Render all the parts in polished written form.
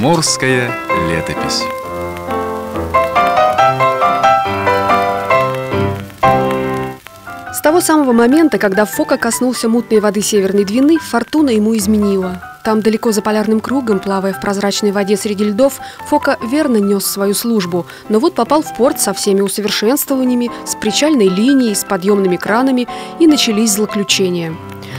Амурская летопись. С того самого момента, когда Фока коснулся мутной воды Северной Двины, фортуна ему изменила. Там, далеко за полярным кругом, плавая в прозрачной воде среди льдов, Фока верно нес свою службу, но вот попал в порт со всеми усовершенствованиями, с причальной линией, с подъемными кранами, и начались злоключения.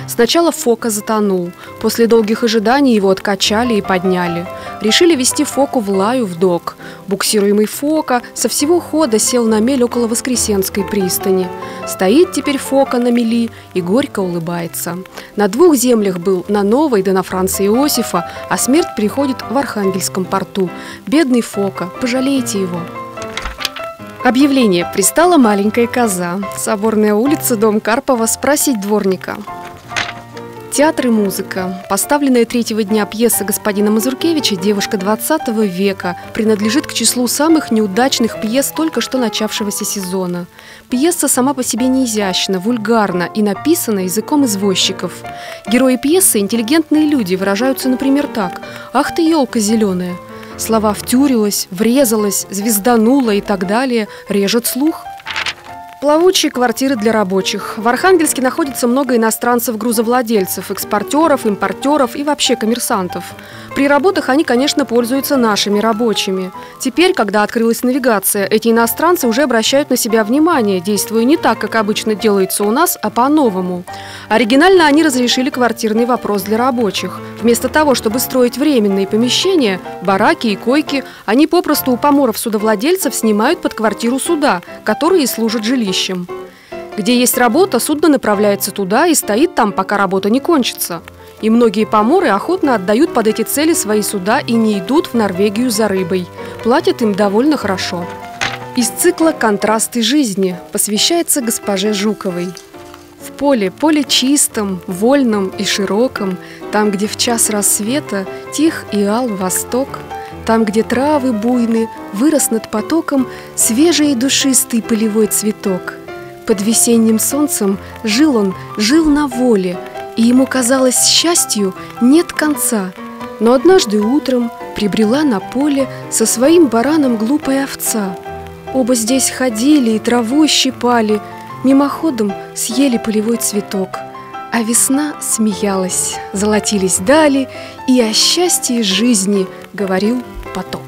Сначала Фока затонул. После долгих ожиданий его откачали и подняли. Решили везти Фоку в Лаю в док. Буксируемый Фока со всего хода сел на мель около Воскресенской пристани. Стоит теперь Фока на мели и горько улыбается. На двух землях был, на Новой да на Франца Иосифа, а смерть приходит в Архангельском порту. Бедный Фока, пожалейте его. Объявление. Пристала маленькая коза. Соборная улица, дом Карпова. Спросить дворника. Театр и музыка. Поставленная третьего дня пьеса господина Мазуркевича «Девушка 20 века» принадлежит к числу самых неудачных пьес только что начавшегося сезона. Пьеса сама по себе не изящна, вульгарна и написана языком извозчиков. Герои пьесы – интеллигентные люди, выражаются, например, так: «Ах ты, елка зеленая!» Слова «втюрилась», «врезалась», «звезданула» и так далее режет слух. Плавучие квартиры для рабочих. В Архангельске находится много иностранцев-грузовладельцев, экспортеров, импортеров и вообще коммерсантов. При работах они, конечно, пользуются нашими рабочими. Теперь, когда открылась навигация, эти иностранцы уже обращают на себя внимание, действуя не так, как обычно делается у нас, а по-новому. Оригинально они разрешили квартирный вопрос для рабочих. Вместо того, чтобы строить временные помещения, бараки и койки, они попросту у поморов-судовладельцев снимают под квартиру суда, которые и служат жилищем. Где есть работа, судно направляется туда и стоит там, пока работа не кончится. И многие поморы охотно отдают под эти цели свои суда и не идут в Норвегию за рыбой. Платят им довольно хорошо. Из цикла «Контрасты жизни» посвящается госпоже Жуковой. В поле чистом, вольном и широком, там, где в час рассвета тих и ал восток, там, где травы буйны, вырос над потоком свежий и душистый полевой цветок. Под весенним солнцем жил на воле, и ему казалось, счастью нет конца. Но однажды утром прибрела на поле со своим бараном глупая овца. Оба здесь ходили и траву щипали, мимоходом съели полевой цветок. А весна смеялась, золотились дали, и о счастье жизни говорил поток.